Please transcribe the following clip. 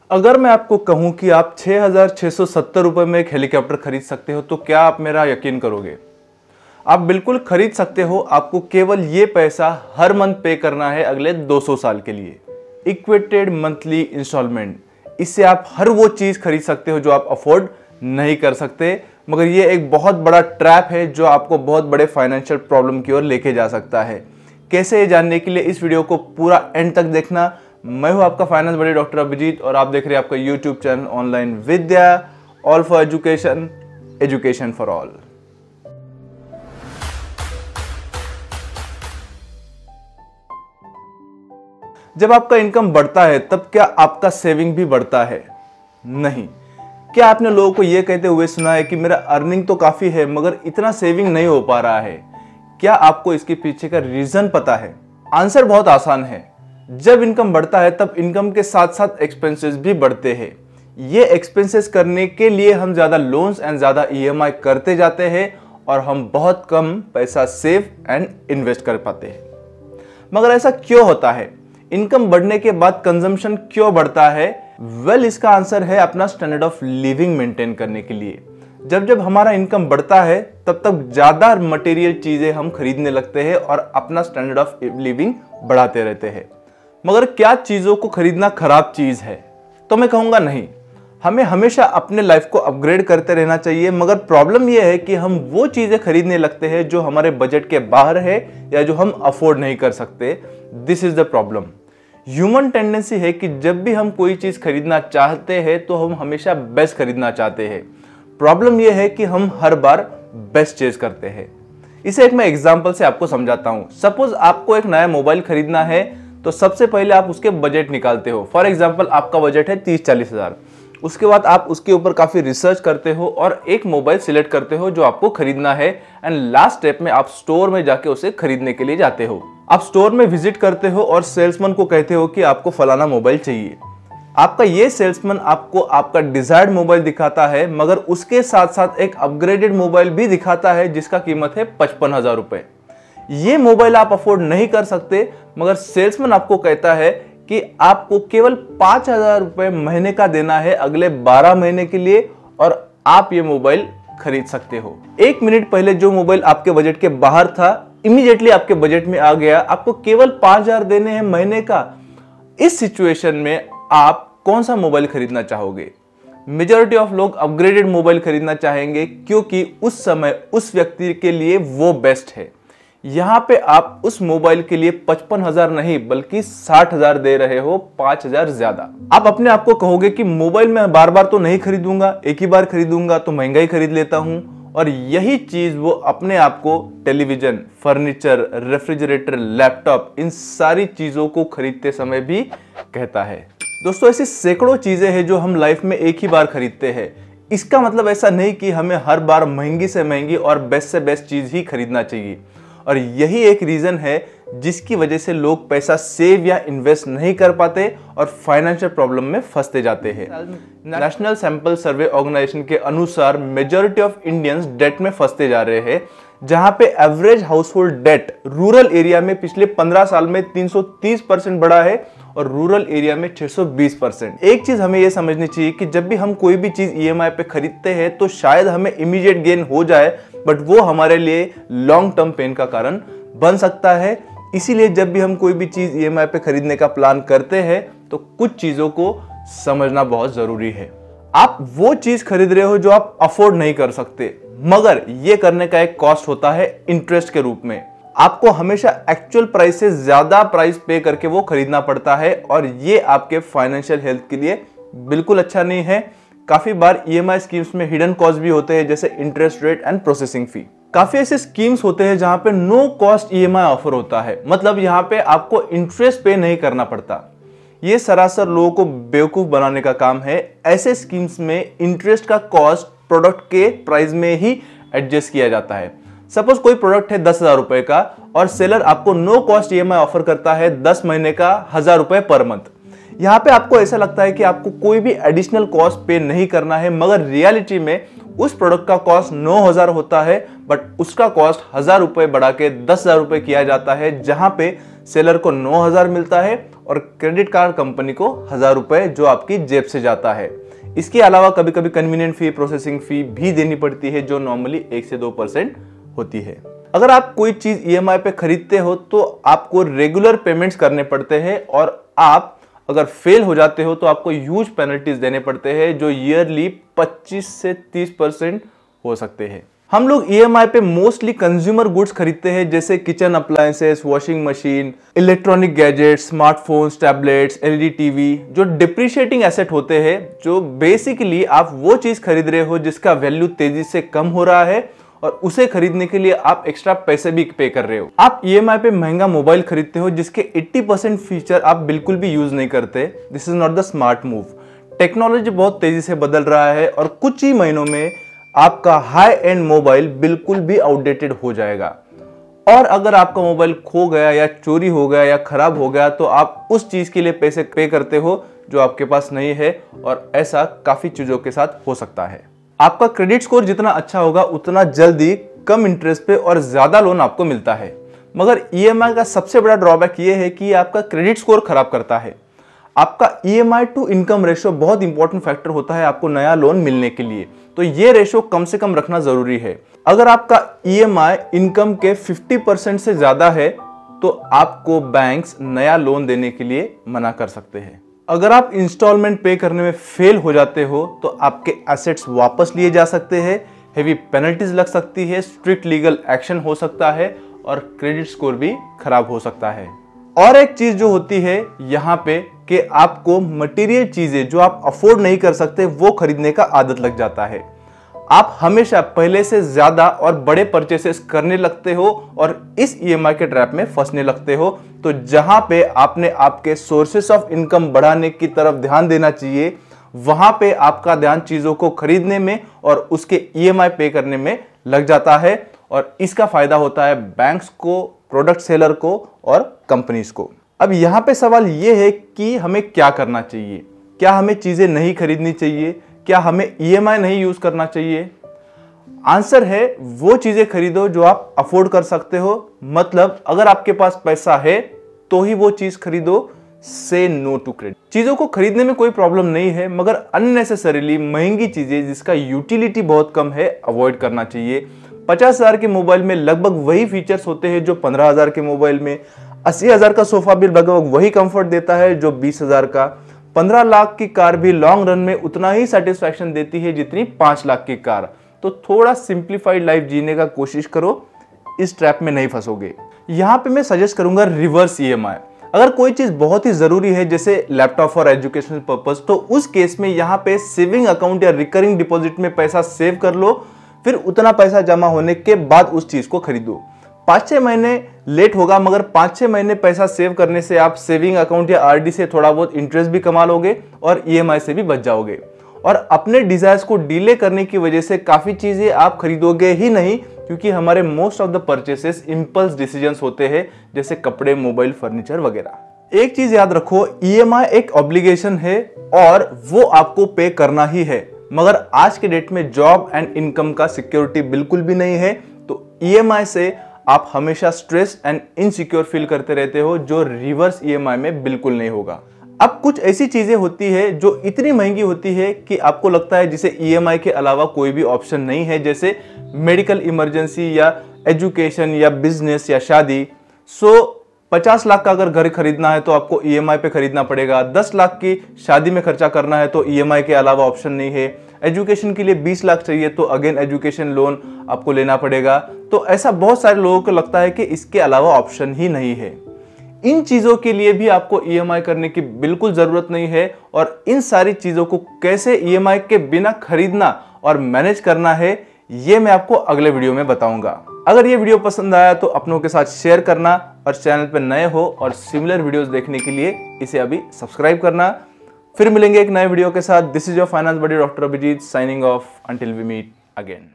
अगर मैं आपको कहूं कि आप 6,670 रुपए में एक हेलीकॉप्टर खरीद सकते हो तो क्या आप मेरा यकीन करोगे? आप बिल्कुल खरीद सकते हो। आपको केवल ये पैसा हर मंथ पे करना है अगले 200 साल के लिए। इक्वेटेड मंथली इंस्टॉलमेंट, इससे आप हर वो चीज खरीद सकते हो जो आप अफोर्ड नहीं कर सकते। मगर ये एक बहुत बड़ा ट्रैप है जो आपको बहुत बड़े फाइनेंशियल प्रॉब्लम की ओर लेके जा सकता है। कैसे ये जानने के लिए इस वीडियो को पूरा एंड तक देखना। मैं हूं आपका फाइनेंस बड़ी डॉक्टर अभिजीत और आप देख रहे हैं आपका YouTube channel online Vidya, all for education, education for all. जब आपका इनकम बढ़ता है तब क्या आपका सेविंग भी बढ़ता है? नहीं। क्या आपने लोगों को यह कहते हुए सुना है कि मेरा अर्निंग तो काफी है मगर इतना सेविंग नहीं हो पा रहा है? क्या आपको इसके पीछे का रीजन पता है? आंसर बहुत आसान है। जब इनकम बढ़ता है तब इनकम के साथ साथ एक्सपेंसेस भी बढ़ते हैं। ये एक्सपेंसेस करने के लिए हम ज्यादा लोन्स एंड ज्यादा ईएमआई करते जाते हैं और हम बहुत कम पैसा सेव एंड इन्वेस्ट कर पाते हैं। मगर ऐसा क्यों होता है? इनकम बढ़ने के बाद कंजम्पशन क्यों बढ़ता है? इसका आंसर है अपना स्टैंडर्ड ऑफ लिविंग मेंटेन करने के लिए। जब हमारा इनकम बढ़ता है तब तक ज्यादा मटेरियल चीजें हम खरीदने लगते हैं और अपना स्टैंडर्ड ऑफ लिविंग बढ़ाते रहते हैं। मगर क्या चीजों को खरीदना खराब चीज है? तो मैं कहूंगा नहीं। हमें हमेशा अपने लाइफ को अपग्रेड करते रहना चाहिए। मगर प्रॉब्लम यह है कि हम वो चीजें खरीदने लगते हैं जो हमारे बजट के बाहर है या जो हम अफोर्ड नहीं कर सकते। This is the problem. Human tendency है कि जब भी हम कोई चीज खरीदना चाहते हैं तो हम हमेशा बेस्ट खरीदना चाहते हैं। प्रॉब्लम यह है कि हम हर बार बेस्ट चेज करते हैं। इसे एक मैं एग्जांपल से आपको समझाता हूं। सपोज आपको एक नया मोबाइल खरीदना है तो सबसे पहले आप उसके बजट निकालते हो। फॉर एग्जांपल आपका बजट है 30-40 हजार। उसके बाद आप उसके ऊपर काफी रिसर्च करते हो और एक मोबाइल सिलेक्ट करते हो जो आपको खरीदना है एंड लास्ट स्टेप में आप स्टोर में जाके उसे खरीदने के लिए जाते हो। आप स्टोर में विजिट करते हो और सेल्समैन को कहते हो कि आपको फलाना मोबाइल चाहिए। आपका ये सेल्समैन आपको आपका डिजायर्ड मोबाइल दिखाता है मगर उसके साथ साथ एक अपग्रेडेड मोबाइल भी दिखाता है जिसका कीमत है 55,000 रुपए। ये मोबाइल आप अफोर्ड नहीं कर सकते मगर सेल्समैन आपको कहता है कि आपको केवल 5,000 रुपए महीने का देना है अगले 12 महीने के लिए और आप ये मोबाइल खरीद सकते हो। 1 मिनट पहले जो मोबाइल आपके बजट के बाहर था इमीडिएटली आपके बजट में आ गया। आपको केवल 5,000 देने हैं महीने का। इस सिचुएशन में आप कौन सा मोबाइल खरीदना चाहोगे? मेजॉरिटी ऑफ लोग अपग्रेडेड मोबाइल खरीदना चाहेंगे क्योंकि उस समय उस व्यक्ति के लिए वो बेस्ट है। यहां पे आप उस मोबाइल के लिए 55,000 नहीं बल्कि 60,000 दे रहे हो, 5,000 ज्यादा। आप अपने आप को कहोगे कि मोबाइल मैं बार बार तो नहीं खरीदूंगा, एक ही बार खरीदूंगा तो महंगा ही खरीद लेता हूं। और यही चीज वो अपने आप को टेलीविजन, फर्नीचर, रेफ्रिजरेटर, लैपटॉप, इन सारी चीजों को खरीदते समय भी कहता है। दोस्तों ऐसी सैकड़ों चीजें हैं जो हम लाइफ में एक ही बार खरीदते हैं। इसका मतलब ऐसा नहीं कि हमें हर बार महंगी से महंगी और बेस्ट से बेस्ट चीज ही खरीदना चाहिए। और यही एक रीजन है जिसकी वजह से लोग पैसा सेव या इन्वेस्ट नहीं कर पाते और फाइनेंशियल प्रॉब्लम में फंसते जाते हैं। नेशनल सैंपल सर्वे ऑर्गेनाइजेशन के अनुसार मेजॉरिटी ऑफ इंडियंस डेट में फंसते जा रहे हैं, जहां पे average household debt rural area में पिछले 15 साल में 330% बढ़ा है और रूरल एरिया में 620%। एक चीज हमें यह समझनी चाहिए कि जब भी हम कोई भी चीज ईएमआई पे खरीदते हैं तो शायद हमें इमीडिएट गेन हो जाए बट वो हमारे लिए लॉन्ग टर्म पेन का कारण बन सकता है। इसीलिए जब भी हम कोई भी चीज ईएमआई पे खरीदने का प्लान करते हैं तो कुछ चीजों को समझना बहुत जरूरी है। आप वो चीज खरीद रहे हो जो आप अफोर्ड नहीं कर सकते मगर ये करने का एक कॉस्ट होता है इंटरेस्ट के रूप में। आपको हमेशा एक्चुअल प्राइस से ज्यादा प्राइस पे करके वो खरीदना पड़ता है और ये आपके फाइनेंशियल हेल्थ के लिए बिल्कुल अच्छा नहीं है। काफी बार ईएमआई स्कीम्स में हिडन कॉस्ट भी होते हैं जैसे interest rate and processing fee. काफी ऐसे स्कीम्स होते हैं जहां पे नो कॉस्ट ईएमआई ऑफर होता है, मतलब यहां पे आपको इंटरेस्ट पे नहीं करना पड़ता। ये सरासर लोगों को बेवकूफ बनाने का काम है। ऐसे स्कीम्स में इंटरेस्ट का कॉस्ट प्रोडक्ट के प्राइस में ही एडजस्ट किया जाता है। सपोज कोई प्रोडक्ट है 10,000 रुपए का और सेलर आपको नो कॉस्ट ईएमआई ऑफर करता है 10 महीने का 1,000 रुपए पर मंथ। यहाँ पे आपको ऐसा लगता है कि आपको कोई भी एडिशनल कॉस्ट पे नहीं करना है मगर रियलिटी में उस प्रोडक्ट का कॉस्ट 9,000 होता है, बट उसका कॉस्ट 1,000 रुपए बढ़ा के 10,000 रुपए किया जाता है, जहां पे सेलर को 9,000 मिलता है और क्रेडिट कार्ड कंपनी को 1,000 रुपए जो आपकी जेब से जाता है। इसके अलावा कभी कभी कन्वीनियंट फी, प्रोसेसिंग फी भी देनी पड़ती है, जो नॉर्मली 1 से 2% होती है। अगर आप कोई चीज EMI पे खरीदते हो तो आपको रेगुलर पेमेंट्स करने पड़ते हैं, और आप अगर फेल हो जाते हो तो आपको ह्यूज पेनल्टीज देने पड़ते हैं, जो ईयरली 25 से 30% हो सकते हैं। हम लोग EMI पे मोस्टली कंज्यूमर गुड्स खरीदते हैं, जैसे kitchen appliances, washing machine, electronic gadgets, smartphones, tablets, LED TV, जो डिप्रिशिएटिंग एसेट होते हैं, जो बेसिकली आप वो चीज खरीद रहे हो जिसका वैल्यू तेजी से कम हो रहा है और उसे खरीदने के लिए आप एक्स्ट्रा पैसे भी पे कर रहे हो। आप EMI पे महंगा मोबाइल खरीदते हो जिसके 80% फीचर आप बिल्कुल भी यूज नहीं करते। This is not the smart move. Technology बहुत तेजी से बदल रहा है और कुछ ही महीनों में आपका हाई एंड मोबाइल बिल्कुल भी आउटडेटेड हो जाएगा। और अगर आपका मोबाइल खो गया या चोरी हो गया या खराब हो गया तो आप उस चीज के लिए पैसे पे करते हो जो आपके पास नहीं है, और ऐसा काफी चीजों के साथ हो सकता है। आपका क्रेडिट स्कोर जितना अच्छा होगा उतना जल्दी कम इंटरेस्ट पे और ज्यादा लोन आपको मिलता है। मगर EMI का सबसे बड़ा ड्रॉबैक ये है कि आपका क्रेडिट स्कोर खराब करता है। आपका EMI टू इनकम रेशो बहुत इंपॉर्टेंट फैक्टर होता है आपको नया लोन मिलने के लिए, तो ये रेशो कम से कम रखना जरूरी है। अगर आपका EMI इनकम के 50% से ज्यादा है तो आपको बैंक्स नया लोन देने के लिए मना कर सकते हैं। अगर आप इंस्टॉलमेंट पे करने में फेल हो जाते हो तो आपके एसेट्स वापस लिए जा सकते हैं, हेवी पेनल्टीज लग सकती है, स्ट्रिक्ट लीगल एक्शन हो सकता है और क्रेडिट स्कोर भी खराब हो सकता है। और एक चीज जो होती है यहाँ पे कि आपको मटेरियल चीजें जो आप अफोर्ड नहीं कर सकते वो खरीदने का आदत लग जाता है। आप हमेशा पहले से ज्यादा और बड़े परचेसेस करने लगते हो और इस EMI के ट्रैप में फंसने लगते हो। तो जहां पे आपने आपके सोर्सेस ऑफ इनकम बढ़ाने की तरफ ध्यान देना चाहिए, वहां पे आपका ध्यान चीजों को खरीदने में और उसके EMI पे करने में लग जाता है, और इसका फायदा होता है बैंक्स को, प्रोडक्ट सेलर को और कंपनीज को। अब यहाँ पे सवाल ये है कि हमें क्या करना चाहिए। क्या हमें चीजें नहीं खरीदनी चाहिए? क्या हमें EMI नहीं यूज करना चाहिए? आंसर है वो चीजें खरीदो जो आप अफोर्ड कर सकते हो। मतलब अगर आपके पास पैसा है तो ही वो चीज खरीदो। से नो टू क्रेडिट। चीजों को खरीदने में कोई प्रॉब्लम नहीं है, मगर अननेसेसरीली महंगी चीजें जिसका यूटिलिटी बहुत कम है अवॉइड करना चाहिए। 50,000 के मोबाइल में लगभग वही फीचर्स होते हैं जो 15,000 के मोबाइल में। 80,000 का सोफा भी लगभग वही कंफर्ट देता है जो 20,000 का। 15 लाख की कार भी लॉन्ग रन में उतना ही सेटिस्फैक्शन देती है जितनी 5 लाख की कार। तो थोड़ा सिंप्लीफाइड लाइफ जीने का कोशिश करो, इस ट्रैप में नहीं फंसोगे। यहाँ पे मैं सजेस्ट करूंगा रिवर्स EMI। अगर कोई चीज बहुत ही जरूरी है जैसे लैपटॉप फॉर एजुकेशनल पर्पस, तो उस केस में यहाँ पे सेविंग अकाउंट या रिकरिंग डिपॉजिट में पैसा सेव कर लो, फिर उतना पैसा जमा होने के बाद उस चीज को खरीदो। 5-6 महीने लेट होगा, मगर 5-6 महीने पैसा सेव करने से आप सेविंग अकाउंट या RD से थोड़ा बहुत इंटरेस्ट भी कमा लोगे और EMI से भी बच जाओगे। और अपने डिजायर्स को डिले करने की वजह से काफी चीजें आप खरीदोगे ही नहीं, क्योंकि हमारे most of the purchases impulse decisions होते हैं, जैसे कपड़े, मोबाइल, फर्नीचर वगैरह। एक चीज याद रखो, EMI एक ऑब्लिगेशन है और वो आपको पे करना ही है। मगर आज के डेट में जॉब एंड इनकम का सिक्योरिटी बिल्कुल भी नहीं है, तो EMI से आप हमेशा स्ट्रेस एंड इनसिक्योर फील करते रहते हो, जो रिवर्स EMI में बिल्कुल नहीं होगा। अब कुछ ऐसी चीजें होती है जो इतनी महंगी होती है कि आपको लगता है जिसे EMI के अलावा कोई भी ऑप्शन नहीं है, जैसे मेडिकल इमरजेंसी या एजुकेशन या बिजनेस या शादी। 50 लाख का अगर घर खरीदना है तो आपको EMI पे खरीदना पड़ेगा। 10 लाख की शादी में खर्चा करना है तो EMI के अलावा ऑप्शन नहीं है। एजुकेशन के लिए 20 लाख चाहिए तो अगेन एजुकेशन लोन आपको लेना पड़ेगा। तो ऐसा बहुत सारे लोगों को लगता है कि इसके अलावा ऑप्शन ही नहीं है। इन चीजों के लिए भी आपको EMI करने की बिल्कुल जरूरत नहीं है, और इन सारी चीजों को कैसे EMI के बिना खरीदना और मैनेज करना है ये मैं आपको अगले वीडियो में बताऊंगा। अगर ये वीडियो पसंद आया तो अपनों के साथ शेयर करना, और चैनल पर नए हो और सिमिलर वीडियोस देखने के लिए इसे अभी सब्सक्राइब करना। फिर मिलेंगे एक नए वीडियो के साथ। This is your finance buddy doctor Abhijeet signing off until we meet again.